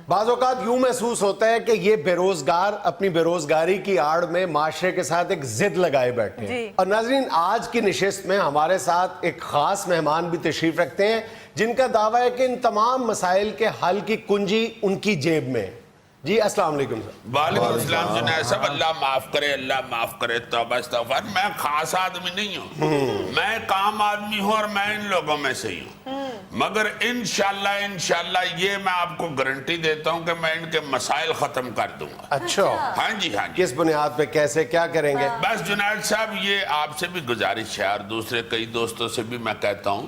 بعض اوقات یوں محسوس ہوتا ہے کہ یہ بے روزگار اپنی بے روزگاری کی آڑ میں معاشرے کے ساتھ ایک ضد لگائے بیٹھے ہیں. اور ناظرین، آج کی نشست میں ہمارے ساتھ ایک خاص مہمان بھی تشریف رکھتے ہیں جن کا دعویٰ ہے کہ ان تمام مسائل کے حل کی کنجی ان کی جیب میں. جی السلام علیکم. وعلیکم السلام جنید صاحب. اللہ معاف کرے، اللہ معاف کرے. توبہ استغفار. میں خاص آدمی نہیں ہوں، میں ایک عام آدمی ہوں اور میں ان لوگوں میں سے ہی ہوں، مگر انشاءاللہ یہ میں آپ کو گارنٹی دیتا ہوں کہ میں ان کے مسائل ختم کر دوں گا. اچھا، ہاں جی. کس بنیاد پہ، کیسے، کیا کریں گے؟ بس جنید صاحب یہ آپ سے بھی گزارش ہے اور دوسرے کئی دوستوں سے بھی میں کہتا ہوں،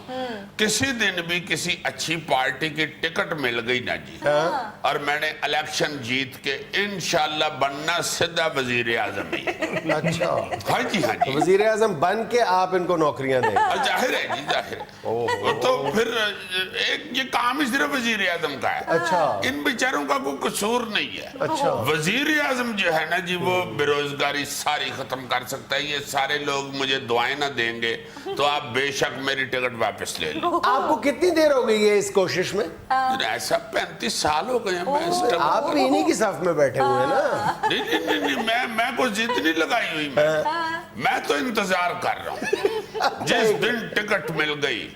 کسی دن بھی کسی اچھی پارٹی کی ٹکٹ مل گئی نا جی اور میں نے الیکشن جیت کے انشاءاللہ بننا سیدھا وزیر اعظم ہی. اچھا، ہاں جی. وزیر اعظم بن کے آپ ان کو نوکریاں دیں؟ ظاہر ہے جی، ظاہر ہے. تو پھر یہ کام ہی صرف وزیر اعظم کا ہے. اچھا، ان بیچاروں کا کوئی قصور نہیں ہے. اچھا، وزیر اعظم جو ہے نا جی وہ بے روزگاری ساری ختم کر سکتا ہے. یہ سارے لوگ مجھے دعائیں نہ دیں گے تو آپ بے شک میری ٹکٹ واپس لے لیں. آپ کو کتنی دیر ہو گئی ہے اس کوشش میں؟ ایسا 35 سال ہو گئے ہیں میں اس ٹکٹ. آپ بھی انہی کی صف میں بیٹھے ہوئے ہیں نا؟ نہیں، میں کوئی ضد نہیں لگائی ہوئی. میں تو انتظار کر رہا ہوں. جس دن ٹکٹ مل گئی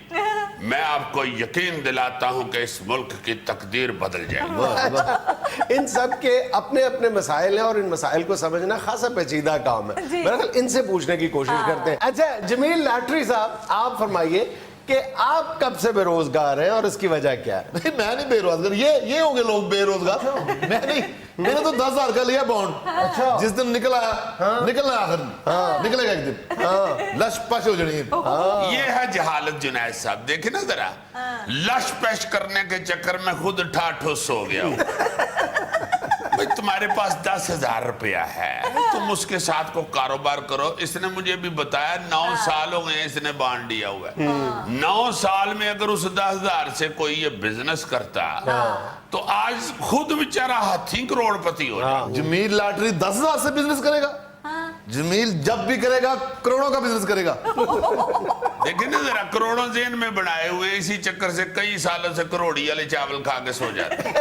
میں آپ کو یقین دلاتا ہوں کہ اس ملک کی تقدیر بدل جائے گی. ان سب کے اپنے اپنے مسائل ہیں اور ان مسائل کو سمجھنا خاصا پیچیدہ کام ہے. بہرحال ان سے پوچھنے کی کوشش کرتے ہیں. اچھا جمیل لاٹری صاحب، آپ فرمائیے کہ آپ کب سے بے روزگار ہیں اور اس کی وجہ کیا ہے؟ میں نہیں بے روزگار، یہ ہوں گے لوگ بے روزگار. میں نہیں، میں نے تو 10,000 کا لیا بانڈ. جس دن نکلا نکلنا آخر نکلے گا ایک دن، لش پش ہو جانی. یہ ہے جہالت جنید صاحب. دیکھیں نا ذرا، لش پیش کرنے کے چکر میں خود ٹھاٹھوس ہو گیا ہوں. تمہارے پاس 10,000 روپیہ ہے، تم اس کے ساتھ کو کاروبار کرو. اس نے مجھے بھی بتایا 9 سال ہو گئے اس نے بانڈ لیا ہوا ہے. 9 سال میں اگر اس 10,000 سے کوئی یہ بزنس کرتا تو آج خود بیچارہ ہاتھی کروڑ پتی ہو جائے. جمیل لاٹری 10,000 سے بزنس کرے گا. جمیل جب بھی کرے گا کروڑوں کا بزنس کرے گا. دیکھیں نا ذرا، کروڑوں ذہن میں بنائے ہوئے، اسی چکر سے کئی سالوں سے کروڑی والے چاول کھا کے سو جاتے ہیں.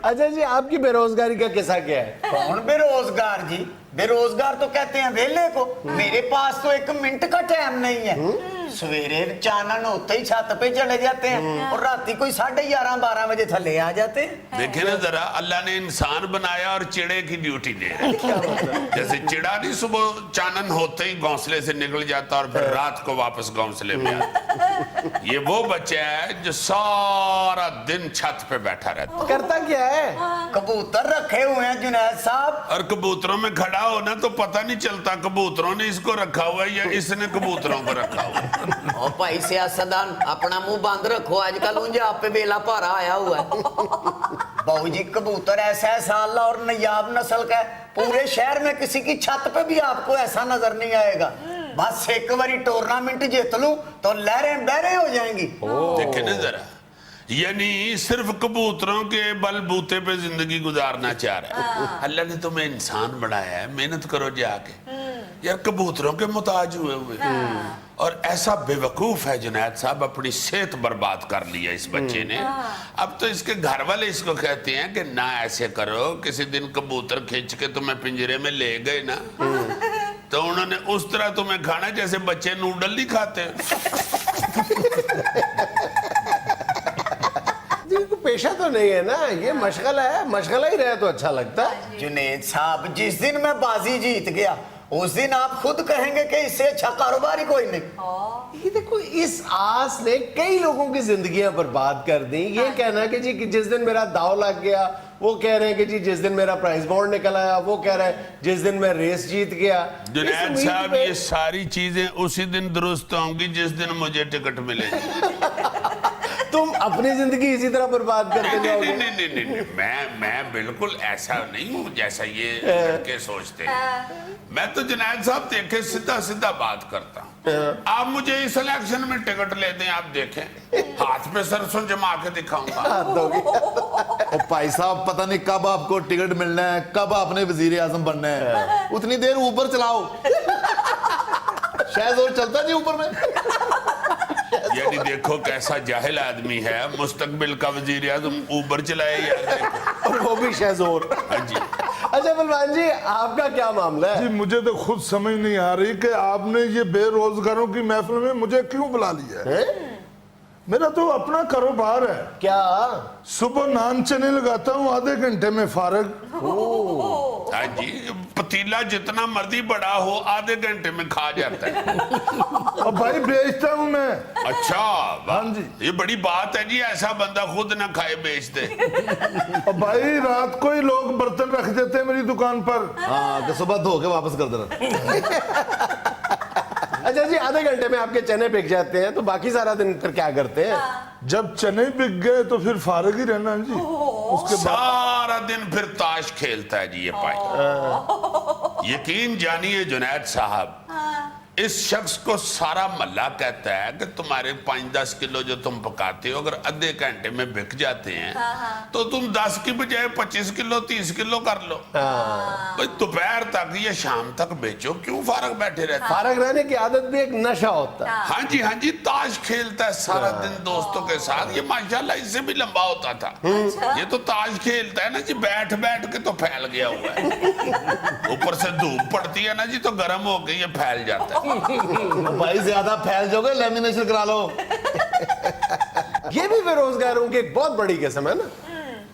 اچھا جی، آپ کی بے روزگاری کا قصہ کیا ہے؟ کون بے روزگار جی؟ بے روزگار تو کہتے ہیں ویلے کو. میرے پاس تو 1 منٹ کا ٹائم نہیں ہے. سویرے چانن ہوتے ہی چھت پہ چلے جاتے ہیں اور راتی کوئی 11:30 12 بجے تھلے آ جاتے ہیں. دیکھیں نا ذرا، اللہ نے انسان بنایا اور چڑے کی ڈیوٹی دے رہا ہے. جیسے چڑا نہیں صبح چانن ہوتے ہی گھونسلے سے نکل جاتا اور پھر رات کو واپس گھونسلے میں آتا. یہ وہ بچہ ہے جو سارا دن چھت پہ بیٹھا رہتا ہے. کرتا کیا ہے؟ کبوتر رکھے ہوئے ہیں جنید صاحب. اور کبوتروں میں کھڑا ہونا تو پتہ نہیں چلتا کبوتروں نے اس کو رکھا ہوا ہے یا اس نے کبوتروں کو رکھا ہوا ہے. او بھائی سیاستدان، اپنا منہ بند رکھو. آج کل انجھے آپ پہ بیلا پارا آیا ہوا ہے. بہو جی کبوتر ایسا ہے سالہ اور نیاب نسل کا ہے. پورے شہر میں کسی کی چھت پہ بھی آپ کو ایسا نظر نہیں آئے گا. بس ایک باری ٹورنامنٹ جیت لوں تو لہریں بہریں ہو جائیں گی. دیکھیں نا ذرا، یعنی صرف کبوتروں کے بل بوتے پہ زندگی گزارنا چاہ رہا ہے. اللہ نے تمہیں انسان بنایا ہے، محنت کرو جا کے. یار کبوتروں کے محتاج ہوئے ہوئے. اور ایسا بے وقوف ہے جنید صاحب، اپنی صحت برباد کر لیا اس بچے نے. اب تو اس کے گھر والے اس کو کہتے ہیں کہ نہ ایسے کرو. کسی دن کبوتر کھینچ کے تمہیں پنجرے میں لے گئے نا تو انہوں نے اس طرح تمہیں کھانا جیسے بچے نوڈل نہیں کھاتے. پیشہ تو نہیں ہے نا، یہ مشغلہ ہے. مشغلہ ہی رہے تو اچھا لگتا ہے. جنید صاحب جس دن میں بازی جیت گیا اس دن آپ خود کہیں گے کہ اس سے اچھا کاروبار ہی کوئی نہیں. یہ دیکھو، اس آس نے کئی لوگوں کی زندگیاں برباد کر دیں. یہ کہنا کہ جی جس دن میرا داؤ لگ گیا، وہ کہہ رہے ہیں کہ جی جس دن میرا پرائز بانڈ نکل آیا، وہ کہہ رہے ہیں جس دن میں ریس جیت گیا. جنید صاحب یہ ساری چیزیں اسی دن درست ہوں گی جس دن مجھے ٹکٹ ملے گی. تم اپنی زندگی اسی طرح برباد کرتے جاؤ گے. نہیں، میں بالکل ایسا نہیں ہوں جیسا یہ لڑکے سوچتے ہیں. میں تو جنید صاحب دیکھیں سیدھا بات کرتا ہوں. آپ مجھے اس الیکشن میں ٹکٹ لے دیں، آپ دیکھیں ہاتھ پہ سرسوں جما کے دکھاؤں گا. بھائی صاحب پتہ نہیں کب آپ کو ٹکٹ ملنا ہے، کب آپ نے وزیر اعظم بننا ہے. اتنی دیر اوپر چلاؤ، شاید اور چلتا نہیں اوپر میں. यानी देखो कैसा जाहिल आदमी है, मुस्तकबिल का वजीर आज़म ऊबर चलाए यार, देखो। और वो भी शहजोर। हाँ जी। अच्छा बलवान जी, आपका क्या मामला है? जी मुझे तो खुद समझ नहीं आ रही कि आपने ये बेरोजगारों की महफिल में मुझे क्यों बुला लिया है? मेरा तो अपना कारोबार है, क्या? सुबह नान चने लगाता हूँ, आधे घंटे में फारग। हाँ जी, पतीला जितना मर्जी बड़ा हो आधे घंटे में खा जाता है। अब भाई बेचता हूँ मैं। अच्छा, हाँ जी। ये बड़ी बात है जी, ऐसा बंदा खुद ना खाए बेच दे। अब भाई रात को ही लोग बर्तन रख देते हैं मेरी दुकान पर। हाँ तो सुबह धो के वापस कर देना। अच्छा जी, आधे घंटे में आपके चने बिक जाते हैं, तो बाकी सारा दिन फिर क्या करते हैं? जब चने बिक गए तो फिर फारग ही रहना जी। उसके बाद सारा दिन फिर ताश खेलता है जी ये पाई। यकीन जानिए जुनैद साहब, इस शख्स को सारा मोहल्ला कहता है कि तुम्हारे 5-10 किलो जो तुम पकाते हो अगर आधे घंटे में बिक जाते हैं तो तुम 10 की बजाय 25 किलो 30 किलो कर लो। भाई दोपहर तक या शाम तक बेचो, क्यों फारग बैठे रहते? फारग रहने की आदत भी एक नशा होता है। हाँ जी, हाँ जी, ताश खेलता है सारा दिन दोस्तों के साथ। ये माशाल्लाह इससे भी लंबा होता था। ये तो ताश खेलता है ना जी, बैठ बैठ के तो फैल गया हुआ है। ऊपर से धूप पड़ती है ना जी, तो गर्म हो के ये फैल जाता है। भाई ज्यादा फैल जाओगे, लेमिनेशन करा लो। ये भी बेरोजगारों की एक बहुत बड़ी किस्म है ना,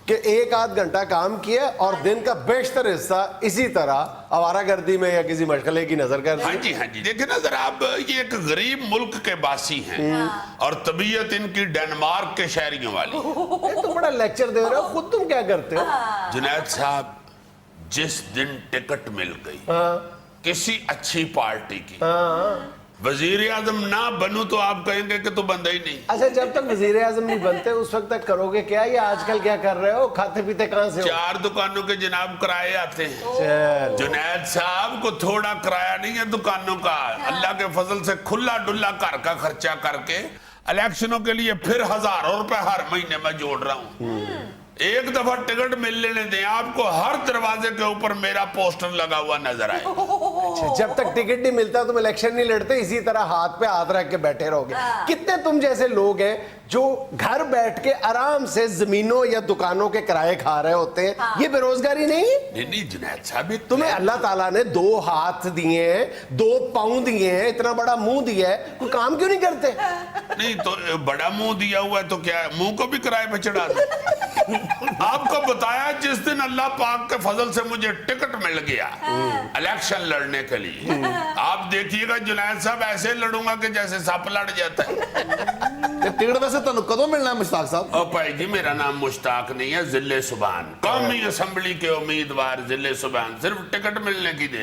कि एक आध घंटा काम किया और दिन का बेशतर हिस्सा इसी तरह आवारागर्दी में या किसी मशगले की नजर कर हाँ दी। जी, हाँ जी, देखिए ना जरा, आप ये एक गरीब मुल्क के बासी हैं और तबीयत इनकी डेनमार्क के शहरियों वाली। ये तो बड़ा लेक्चर दे रहे हो, खुद तुम क्या करते हो? जुनैद साहब, जिस दिन टिकट मिल गई किसी अच्छी पार्टी की, वजीर आजम ना बनूं तो आप कहेंगे कि तो बंदा ही नहीं। अच्छा, जब तक वजीर आजम नहीं बनते उस वक्त तक करोगे क्या? ये आजकल क्या कर रहे हो? खाते पीते कहाँ से हो? 4 दुकानों के जनाब किराए आते हैं। चल। जुनैद साहब को थोड़ा किराया नहीं है दुकानों का। अल्लाह के फजल से खुला डुल्ला घर का खर्चा करके इलेक्शनों के लिए फिर हजारों रुपए हर महीने में जोड़ रहा हूँ। एक दफा टिकट मिल लेने दें, आपको हर दरवाजे के ऊपर मेरा पोस्टर लगा हुआ नजर आए। जब तक टिकट नहीं मिलता तुम इलेक्शन नहीं लड़ते, इसी तरह हाथ पे हाथ रख के बैठे रहोगे। कितने तुम जैसे लोग हैं जो घर बैठ के आराम से जमीनों या दुकानों के किराए खा रहे होते हैं। ये बेरोजगारी नहीं है? नहीं जुनैद साहब, तुम्हें अल्लाह ताला ने 2 हाथ दिए हैं, 2 पाँव दिए हैं, इतना बड़ा मुंह दिया है, कोई काम क्यों नहीं करते? नहीं तो बड़ा मुंह दिया हुआ है तो क्या है, मुंह को भी किराए पे चढ़ा दो। आपको बताया जिस दिन अल्लाह पाक के फजल से मुझे टिकट मिल गया इलेक्शन लड़ने के लिए, आप देखिएगा जुनैद साहब ऐसे लड़ूंगा कि जैसे सांप लड़ जाता है। टिकट वैसे तुम कदों मिलना है मुश्ताक साहब? ओ भाई जी, मेरा नाम मुश्ताक नहीं है, जिले सुबान, कौमी असेंबली के उम्मीदवार जिले सुबान, सिर्फ टिकट मिलने की दे।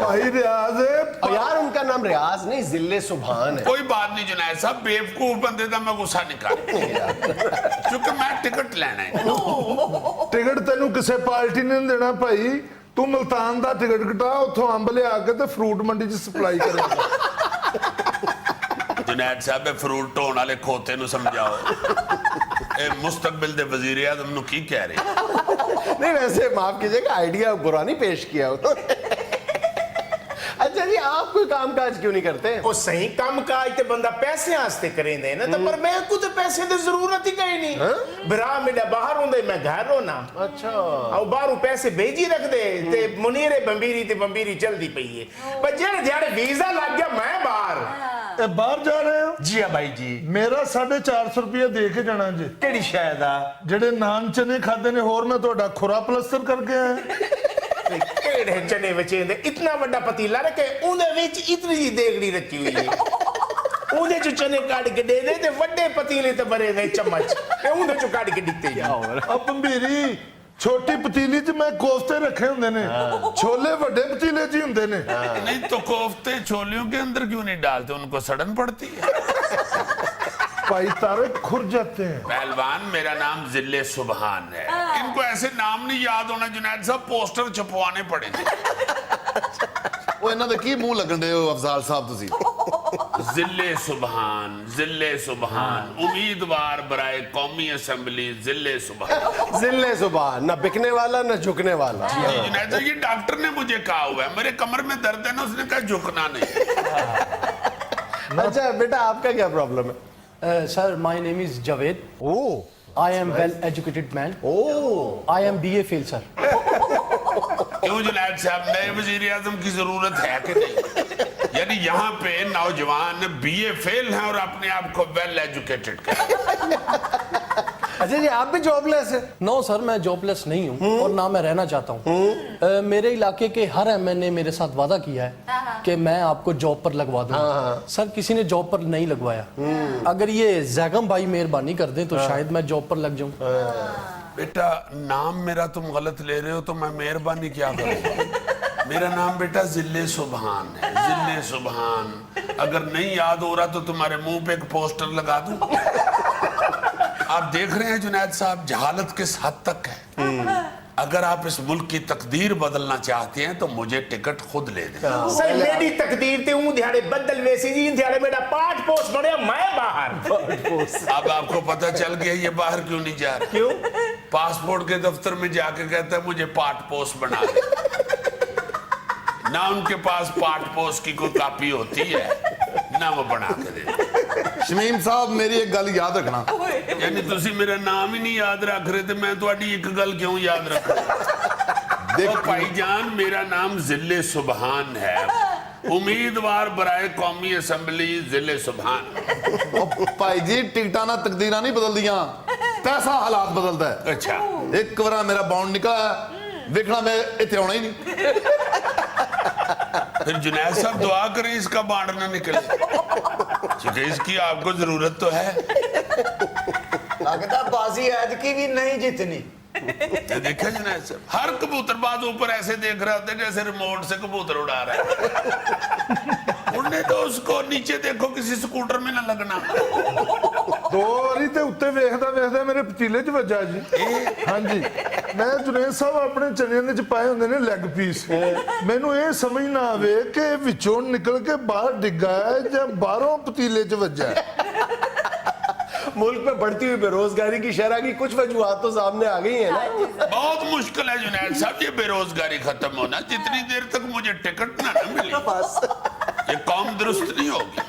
भाई रियाज है। और यार उनका नाम रियाज नहीं, जिले सुभान है। कोई बात नहीं जुनैद साहब, बेवकूफ बंदे का मैं गुस्सा निकाल, क्योंकि मैं टिकट लेना है। टिकट तेनू किसी पार्टी ने नहीं देना भाई, तू मुल्तान दा टिकट कटा, उथों अंब लिया के ते फ्रूट मंडी च सप्लाई करेगा। जुनैद साहब, फ्रूट ढोण वाले खोते नु समझाओ, ए मुस्तकबिल दे वजीर आज़म नु की कह रहे? नहीं वैसे माफ कीजिएगा, आइडिया बुरा नहीं पेश किया उन्होंने। अच्छा जी, आप कोई काम काज क्यों नहीं करते? ਉਹ ਸਹੀ ਕੰਮ ਕਾਜ ਤੇ ਬੰਦਾ ਪੈਸੇ ਵਾਸਤੇ ਕਰਿੰਦੇ ਨਾ, ਤਾਂ ਪਰ ਮੈਂ ਕੋ ਤੇ ਪੈਸੇ ਦੀ ਜ਼ਰੂਰਤ ਹੀ ਕੋਈ ਨਹੀਂ। ਭਰਾ ਮੇਰਾ ਬਾਹਰ ਹੁੰਦੇ, ਮੈਂ ਘਰ ਹੋਣਾ। अच्छा, ਆਉ ਬਾਹਰੋਂ ਪੈਸੇ ਭੇਜੀ ਰੱਖਦੇ ਤੇ ਮੁਨੀਰੇ ਬੰਬੀਰੀ ਤੇ ਬੰਬੀਰੀ ਚਲਦੀ ਪਈ ਏ। ਪਰ ਜਿਹੜੇ ਜਿਹੜੇ ਵੀਜ਼ਾ ਲੱਗ ਗਿਆ ਮੈਂ ਬਾਹਰ। ए, बाहर जा रहे हो? ਜੀ ਆ ਬਾਈ ਜੀ। मेरा 450 रुपया दे के जाना जी। ਕਿਹੜੀ ਸ਼ਾਇਦ ਆ ਜਿਹੜੇ ਨਾਨ ਚਨੇ ਖਾਦੇ ਨੇ, ਹੋਰ ਮੈਂ ਤੁਹਾਡਾ ਖੁਰਾ ਪਲਸਤਰ ਕਰਕੇ ਆਇਆ। ਕਿਹੜੇ ਚਨੇ ਵਚੇਂਦੇ? ਇਤਨਾ ਵੱਡਾ ਪਤੀਲਾ ਰੱਖੇ, ਉਹਦੇ ਵਿੱਚ ਇਤਨੀ ਜੀ ਦੇਗੜੀ ਰੱਖੀ ਹੋਈ ਏ। ਉਹਦੇ ਚ ਚਨੇ ਕੱਢ ਕੇ ਦੇ ਦੇ ਤੇ ਵੱਡੇ ਪਤੀਲੇ ਤੇ ਭਰੇ ਨੇ ਚਮਚ, ਤੇ ਉਹਦੇ ਚ ਕੱਢ ਕੇ ਦਿੱਤੇ ਜਾ। अब भंबीरी छोटी पतीली च मैं कोफ्ते रखे होंगे ने, छोले बड़े पतीले च ही होंगे ने। नहीं तो कोफ्ते छोलियों के अंदर क्यों नहीं डालते, उनको सड़न पड़ती है। भाई तारे खुर जाते हैं। पहलवान, मेरा नाम जिले सुबहान है, इनको ऐसे नाम नहीं याद होना जुनैद साहब, पोस्टर छपवाने पड़ेंगे। ਉਹ ਇਹਨਾਂ ਦੇ ਕੀ ਮੂੰਹ ਲੱਗਣ ਦੇ ਹੋ ਅਫਜ਼ਾਲ ਸਾਹਿਬ ਤੁਸੀਂ? जिले सुबहान उम्मीदवार बराए कौमी असेंबली जिले सुबहान। जिले सुभान, ना बिकने वाला ना झुकने वाला। जी जुनैद साहब, ये डॉक्टर ने मुझे कहा हुआ है, मेरे कमर में दर्द है ना, उसने कहा झुकना नहीं। अच्छा बेटा, आपका क्या प्रॉब्लम है? Sir, my name is Javed. Oh. I am well-educated man. Oh. I am BA fail, sir. क्यों जुनैद साहब, नए वजीर आजम की जरूरत है कि नहीं? यानी यहाँ पे नौजवान बीए फेल हैं और अपने आप को वेल एजुकेटेड अच्छा जी, आप भी जॉबलेस है? No, sir, मैं जॉबलेस नहीं हूँ और ना मैं रहना चाहता हूँ। मेरे इलाके के हर एमएन ने मेरे साथ वादा किया है कि मैं आपको जॉब पर लगवा दूंगा। सर, किसी ने जॉब पर नहीं लगवाया। अगर ये जैगम भाई मेहरबानी कर दें तो शायद मैं जॉब पर लग जाऊँ। बेटा, नाम मेरा तुम गलत ले रहे हो तो मैं मेहरबानी क्या करूँगा? मेरा नाम बेटा जिले सुबहान है, जिले सुबहान। अगर नहीं याद हो रहा तो तुम्हारे मुंह पे एक पोस्टर लगा दूं। आप देख रहे हैं जुनैद साहब, जहालत किस हद तक है। अगर आप इस मुल्क की तकदीर बदलना चाहते हैं तो मुझे टिकट खुद ले दें। सर मेरी तकदीर ते ऊं दिहाड़े बदल वैसी जी, दिहाड़े मेरा पाठ पोस्ट बढ़िया, मैं बाहर। अब आपको पता चल गया ये बाहर क्यों नहीं जा रहा? क्यों? पासपोर्ट के दफ्तर में जाके कहता है मुझे पाठ पोस्ट बना दे। ना उनके पास पाठ पोस्ट की कोई कापी होती है ना वो बना के दे। शमीम साहब, मेरी एक गल याद रखना। यानी तुसी मेरा नाम ही नहीं याद रख रहे थे, मैं तुम्हारी एक गल क्यों याद रखा? देखो भाईजान, मेरा नाम जिले सुबहान है, उम्मीदवार बराए कौमी असम्बली जिले सुबहान। भाई जी, टिकटा ना तकदीरा नहीं बदल दिया, पैसा हालात बदलता है। अच्छा, एक बार मेरा बॉन्ड निकला, देखना मैं इतने आना ही नहीं। फिर जुनैद साहब दुआ करें इसका बांड ना निकले, क्योंकि इसकी आपको जरूरत तो है। लगता बाजी ऐद की भी नहीं जितनी। ये देखा जुनैद साहब, हर कबूतरबाज ऊपर ऐसे देख रहा होता है जैसे रिमोट से कबूतर उड़ा रहा है। उड़ने तो उसको, नीचे देखो किसी स्कूटर में ना लगना। दो वारी ते उत्ते वेखदा वेखदा मेरे पतीले च वज्जा जी। हाँ जी, मैं जुनेद साहब अपने चनियां दे च पाए हुंदे ने लेग पीस। मैनू ये समझ ना आवे कि विचों निकल के बाहर डिग्गा है या बाहरों पतीले च वज्जा है। मुल्क में बढ़ती हुई बेरोजगारी की शरह की कुछ वजूहात तो सामने आ गई है ना। बहुत मुश्किल है जुनैद साहब ये बेरोजगारी खत्म होना, जितनी देर तक मुझे टिकट ना मिली ये कौम दुरुस्त नहीं होगी।